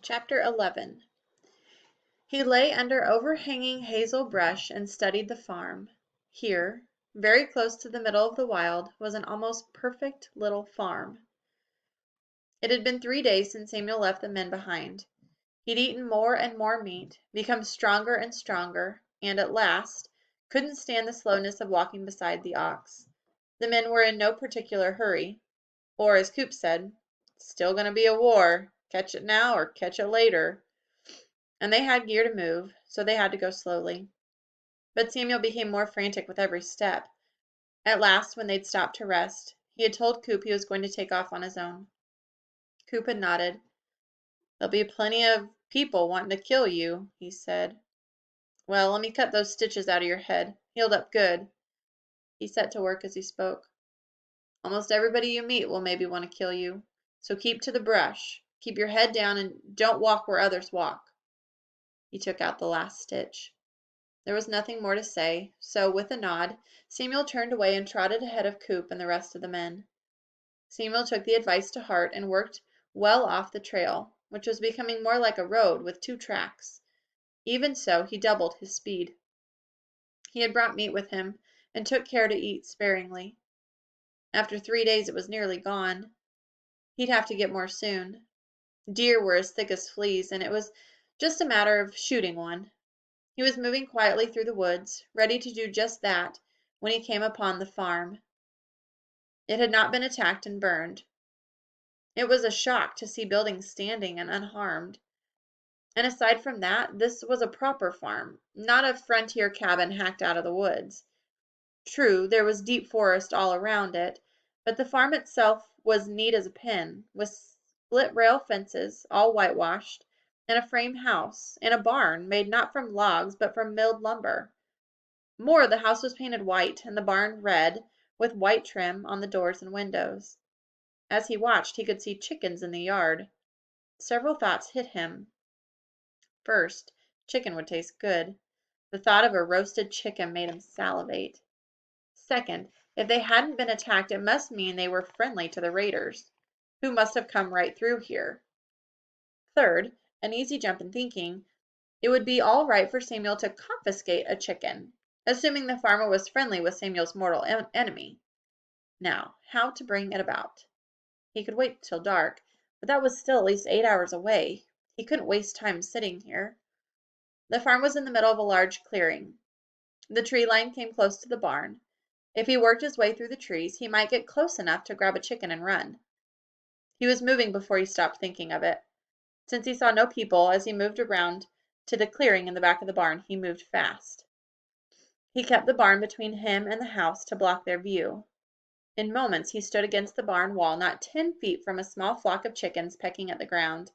Chapter 11. He lay under overhanging hazel brush and studied the farm. Here, very close to the middle of the wild, was an almost perfect little farm. It had been 3 days since Samuel left the men behind. He'd eaten more and more meat, become stronger and stronger, and at last couldn't stand the slowness of walking beside the ox. The men were in no particular hurry, or, as Coop said, still gonna be a war, catch it now or catch it later. And they had gear to move, so they had to go slowly. But Samuel became more frantic with every step. At last, when they'd stopped to rest, he had told Coop he was going to take off on his own. Coop had nodded. "There'll be plenty of people wanting to kill you," he said. "Well, let me cut those stitches out of your head. Healed up good." He set to work as he spoke. "Almost everybody you meet will maybe want to kill you, so keep to the brush. Keep your head down and don't walk where others walk." He took out the last stitch. There was nothing more to say, so with a nod, Samuel turned away and trotted ahead of Coop and the rest of the men. Samuel took the advice to heart and worked well off the trail, which was becoming more like a road with 2 tracks. Even so, he doubled his speed. He had brought meat with him and took care to eat sparingly. After 3 days it was nearly gone. He'd have to get more soon. Deer were as thick as fleas, and it was just a matter of shooting one. He was moving quietly through the woods, ready to do just that, when he came upon the farm. It had not been attacked and burned. It was a shock to see buildings standing and unharmed. And aside from that, this was a proper farm, not a frontier cabin hacked out of the woods. True, there was deep forest all around it, but the farm itself was neat as a pin, with split rail fences, all whitewashed, and a frame house, and a barn made not from logs but from milled lumber. More, the house was painted white and the barn red, with white trim on the doors and windows. As he watched, he could see chickens in the yard. Several thoughts hit him. First, chicken would taste good. The thought of a roasted chicken made him salivate. Second, if they hadn't been attacked, it must mean they were friendly to the raiders, who must have come right through here. Third, an easy jump in thinking, it would be all right for Samuel to confiscate a chicken, assuming the farmer was friendly with Samuel's mortal enemy. Now, how to bring it about? He could wait till dark, but that was still at least 8 hours away. He couldn't waste time sitting here. The farm was in the middle of a large clearing. The tree line came close to the barn. If he worked his way through the trees, he might get close enough to grab a chicken and run. He was moving before he stopped thinking of it. Since he saw no people as he moved around to the clearing in the back of the barn, he moved fast. He kept the barn between him and the house to block their view. In moments he stood against the barn wall, not 10 feet from a small flock of chickens pecking at the ground.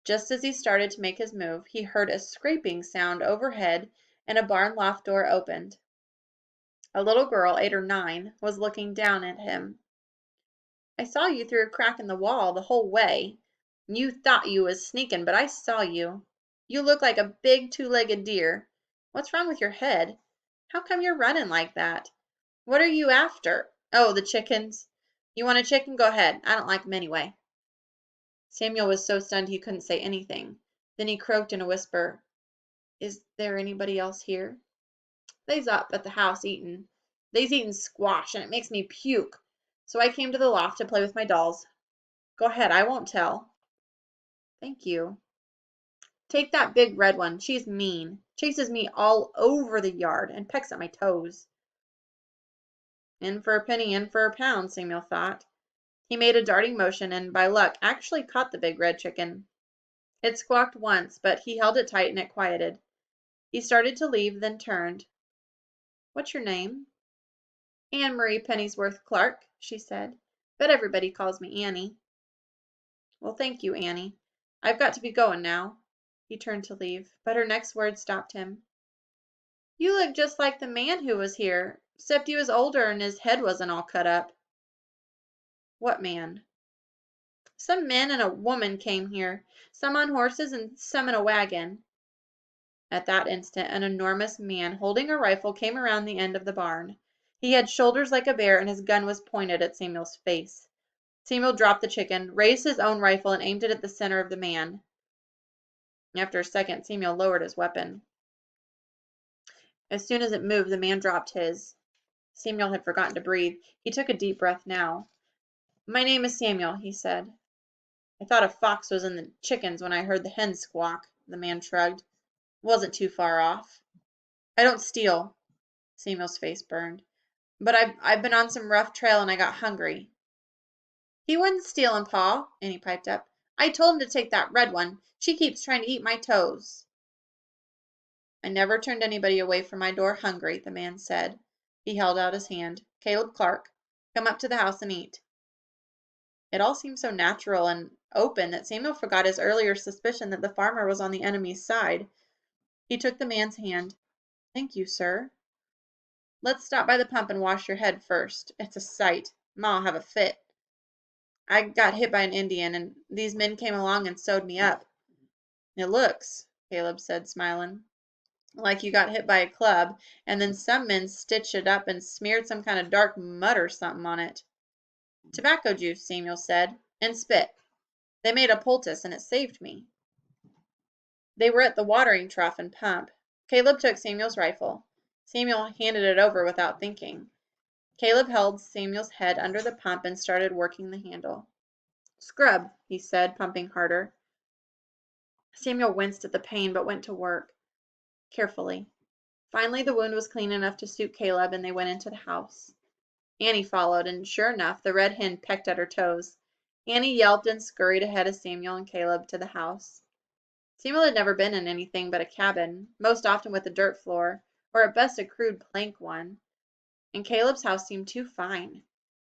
Just as he started to make his move, he heard a scraping sound overhead and a barn loft door opened. A little girl, 8 or 9, was looking down at him. "I saw you through a crack in the wall the whole way. You thought you was sneaking, but I saw you. You look like a big 2-legged deer. What's wrong with your head? How come you're running like that? What are you after? Oh, the chickens. You want a chicken? Go ahead. I don't like them anyway." Samuel was so stunned he couldn't say anything. Then he croaked in a whisper, "Is there anybody else here?" "They's up at the house eatin'. They's eatin' squash, and it makes me puke. So I came to the loft to play with my dolls. Go ahead, I won't tell." "Thank you." "Take that big red one. She's mean. Chases me all over the yard and pecks at my toes." In for a penny, in for a pound, Samuel thought. He made a darting motion and, by luck, actually caught the big red chicken. It squawked once, but he held it tight and it quieted. He started to leave, then turned. "What's your name?" "Anne Marie Pennyworth Clark," she said, "but everybody calls me Annie." "Well, thank you, Annie. I've got to be going now." He turned to leave, but her next words stopped him. "You look just like the man who was here, 'cept he was older and his head wasn't all cut up." "What man?" "Some men and a woman came here, some on horses and some in a wagon." At that instant an enormous man holding a rifle came around the end of the barn. He had shoulders like a bear and his gun was pointed at Samuel's face. Samuel dropped the chicken, raised his own rifle, and aimed it at the center of the man. After a second, Samuel lowered his weapon. As soon as it moved, the man dropped his. Samuel had forgotten to breathe. He took a deep breath now. "My name is Samuel," he said. "I thought a fox was in the chickens when I heard the hens squawk," the man shrugged. "Wasn't too far off." "I don't steal." Samuel's face burned. "But I've been on some rough trail and I got hungry." "He wasn't stealing, Pa," Annie piped up. "I told him to take that red one. She keeps trying to eat my toes." "I never turned anybody away from my door hungry," the man said. He held out his hand. "Caleb Clark, come up to the house and eat." It all seemed so natural and open that Samuel forgot his earlier suspicion that the farmer was on the enemy's side. He took the man's hand. "Thank you, sir." "Let's stop by the pump and wash your head first. It's a sight. Ma'll have a fit. I got hit by an Indian, and these men came along and sewed me up." "It looks," Caleb said, smiling, "like you got hit by a club, and then some men stitched it up and smeared some kind of dark mud or something on it." "Tobacco juice," Samuel said, "and spit. They made a poultice, and it saved me." They were at the watering trough and pump. Caleb took Samuel's rifle. Samuel handed it over without thinking. Caleb held Samuel's head under the pump and started working the handle. "Scrub," he said, pumping harder. Samuel winced at the pain, but went to work carefully. Finally, the wound was clean enough to suit Caleb, and they went into the house. Annie followed, and sure enough, the red hen pecked at her toes. Annie yelped and scurried ahead of Samuel and Caleb to the house. Samuel had never been in anything but a cabin, most often with a dirt floor, or at best a crude plank one. And Caleb's house seemed too fine,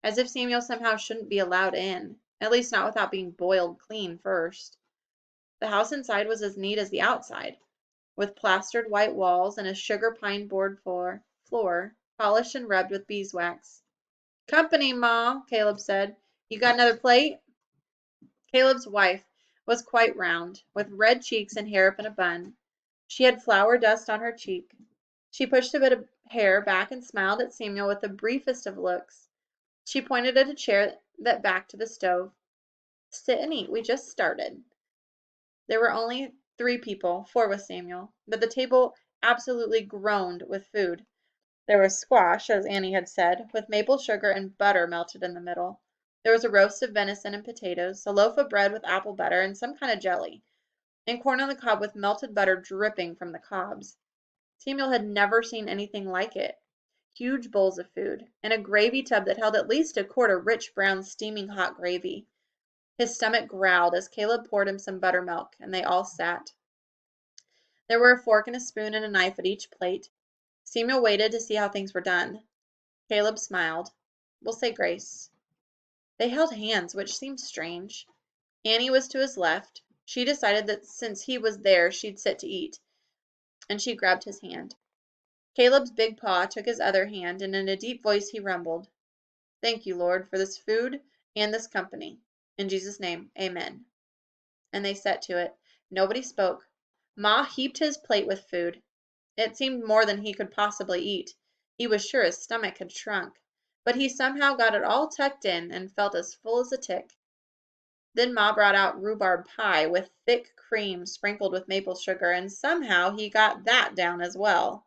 as if Samuel somehow shouldn't be allowed in, at least not without being boiled clean first. The house inside was as neat as the outside, with plastered white walls and a sugar pine board floor, polished and rubbed with beeswax. "Company, Ma," Caleb said. "You got another plate?" Caleb's wife was quite round, with red cheeks and hair up in a bun. She had flour dust on her cheek. She pushed a bit of hair back and smiled at Samuel with the briefest of looks. She pointed at a chair that backed to the stove. "Sit and eat. We just started." There were only 3 people, 4 with Samuel, but the table absolutely groaned with food. There was squash, as Annie had said, with maple sugar and butter melted in the middle. There was a roast of venison and potatoes, a loaf of bread with apple butter and some kind of jelly, and corn on the cob with melted butter dripping from the cobs. Samuel had never seen anything like it. Huge bowls of food, and a gravy tub that held at least a quart of rich brown steaming hot gravy. His stomach growled as Caleb poured him some buttermilk, and they all sat. There were a fork and a spoon and a knife at each plate. Samuel waited to see how things were done. Caleb smiled. "We'll say grace." They held hands, which seemed strange. Annie was to his left. She decided that since he was there she'd sit to eat, and she grabbed his hand. Caleb's big paw took his other hand, and in a deep voice he rumbled, "Thank you, Lord, for this food and this company. In Jesus' name, amen." And they set to it. Nobody spoke. Ma heaped his plate with food. It seemed more than he could possibly eat. He was sure his stomach had shrunk. But he somehow got it all tucked in and felt as full as a tick. Then Ma brought out rhubarb pie with thick cream sprinkled with maple sugar, and somehow he got that down as well.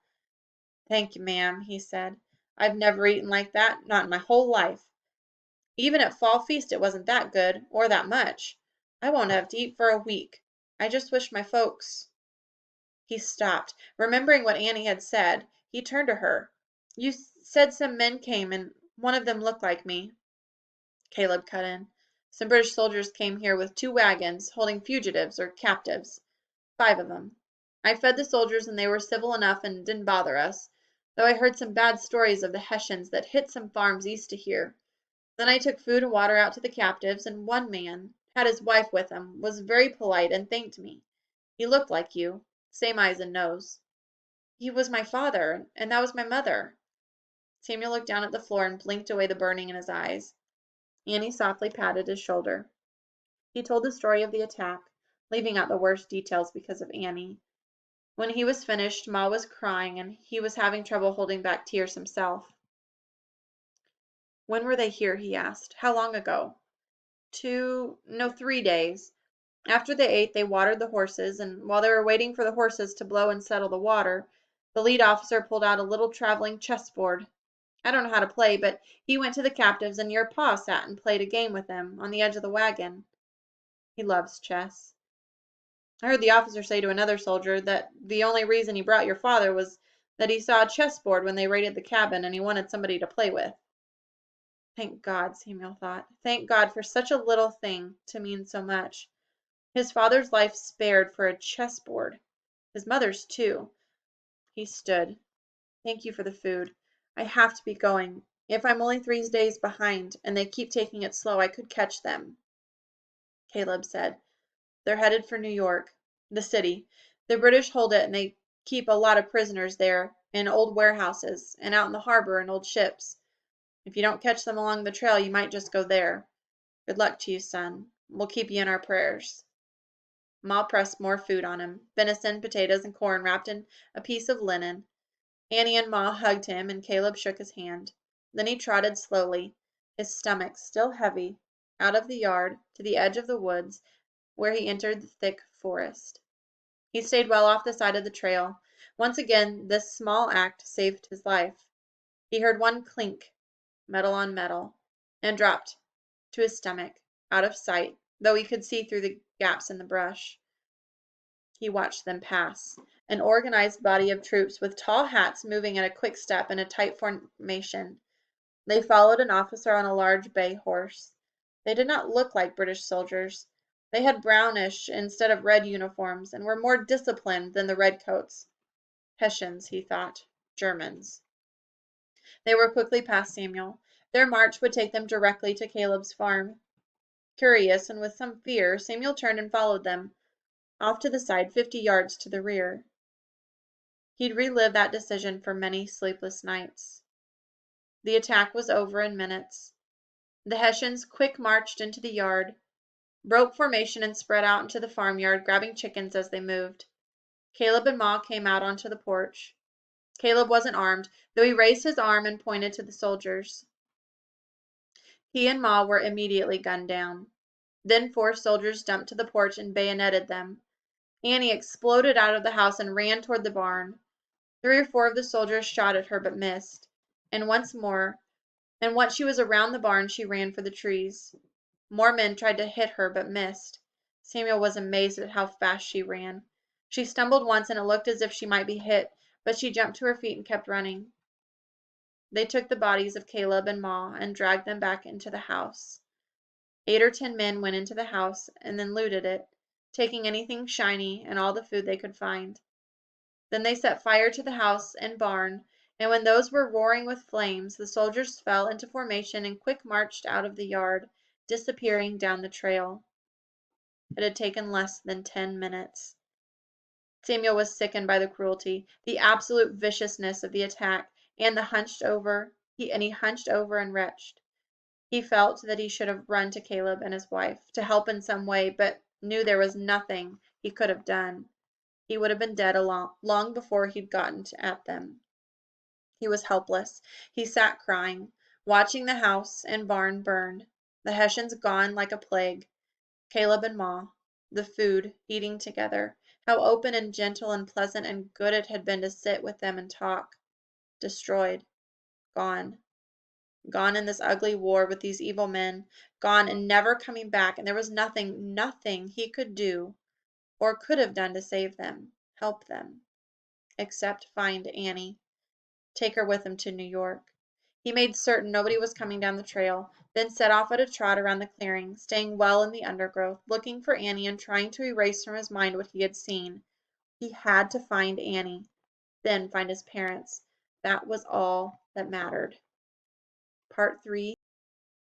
"Thank you, ma'am," he said. "I've never eaten like that, not in my whole life. Even at fall feast it wasn't that good, or that much. I won't have to eat for a week. I just wish my folks—" He stopped, remembering what Annie had said. He turned to her. "You said some men came, and one of them looked like me." Caleb cut in. "Some British soldiers came here with 2 wagons, holding fugitives or captives. 5 of them. I fed the soldiers and they were civil enough and didn't bother us, though I heard some bad stories of the Hessians that hit some farms east of here. Then I took food and water out to the captives, and one man had his wife with him, was very polite and thanked me. He looked like you, same eyes and nose." "He was my father, and that was my mother." Samuel looked down at the floor and blinked away the burning in his eyes. Annie softly patted his shoulder. He told the story of the attack, leaving out the worst details because of Annie. When he was finished, Ma was crying, and he was having trouble holding back tears himself. "When were they here?" he asked. "How long ago?" 2, no, 3 days. After they ate, they watered the horses, and while they were waiting for the horses to blow and settle the water, the lead officer pulled out a little traveling chessboard. I don't know how to play, but he went to the captives, and your pa sat and played a game with them on the edge of the wagon. He loves chess. I heard the officer say to another soldier that the only reason he brought your father was that he saw a chessboard when they raided the cabin, and he wanted somebody to play with. Thank God, Samuel thought. Thank God for such a little thing to mean so much. His father's life spared for a chessboard. His mother's too. He stood. Thank you for the food. I have to be going. If I'm only 3 days behind and they keep taking it slow, I could catch them. Caleb said, they're headed for New York, the city. The British hold it and they keep a lot of prisoners there in old warehouses and out in the harbor in old ships. If you don't catch them along the trail, you might just go there. Good luck to you, son. We'll keep you in our prayers. Ma pressed more food on him, venison, potatoes, and corn wrapped in a piece of linen. Annie and Ma hugged him, and Caleb shook his hand. Then he trotted slowly, his stomach still heavy, out of the yard to the edge of the woods, where he entered the thick forest. He stayed well off the side of the trail. Once again this small act saved his life. He heard one clink, metal on metal, and dropped to his stomach, out of sight, though he could see through the gaps in the brush. He watched them pass, an organized body of troops with tall hats moving at a quick step in a tight formation. They followed an officer on a large bay horse. They did not look like British soldiers. They had brownish instead of red uniforms and were more disciplined than the redcoats. Hessians, he thought. Germans. They were quickly past Samuel. Their march would take them directly to Caleb's farm. Curious and with some fear, Samuel turned and followed them, off to the side 50 yards to the rear. He'd relive that decision for many sleepless nights. The attack was over in minutes. The Hessians quick marched into the yard, broke formation and spread out into the farmyard, grabbing chickens as they moved. Caleb and Ma came out onto the porch. Caleb wasn't armed, though he raised his arm and pointed to the soldiers. He and Ma were immediately gunned down. Then 4 soldiers jumped to the porch and bayoneted them. Annie exploded out of the house and ran toward the barn. 3 or 4 of the soldiers shot at her but missed. And once she was around the barn, she ran for the trees. More men tried to hit her but missed. Samuel was amazed at how fast she ran. She stumbled once and it looked as if she might be hit, but she jumped to her feet and kept running. They took the bodies of Caleb and Ma and dragged them back into the house. 8 or 10 men went into the house and then looted it, taking anything shiny and all the food they could find. Then they set fire to the house and barn, and when those were roaring with flames, the soldiers fell into formation and quick marched out of the yard, disappearing down the trail. It had taken less than 10 minutes. Samuel was sickened by the cruelty, the absolute viciousness of the attack, and he hunched over and retched. He felt that he should have run to Caleb and his wife to help in some way, but knew there was nothing he could have done. He would have been dead long before he'd gotten at them. He was helpless. He sat crying, watching the house and barn burn, the Hessians gone like a plague, Caleb and Ma, the food, eating together, how open and gentle and pleasant and good it had been to sit with them and talk. Destroyed. Gone. Gone in this ugly war with these evil men. Gone and never coming back, and there was nothing he could do or could have done to save them, help them, except find Annie. Take her with him to New York. He made certain nobody was coming down the trail, then set off at a trot around the clearing, staying well in the undergrowth, looking for Annie and trying to erase from his mind what he had seen. He had to find Annie, then find his parents. That was all that mattered. Part 3.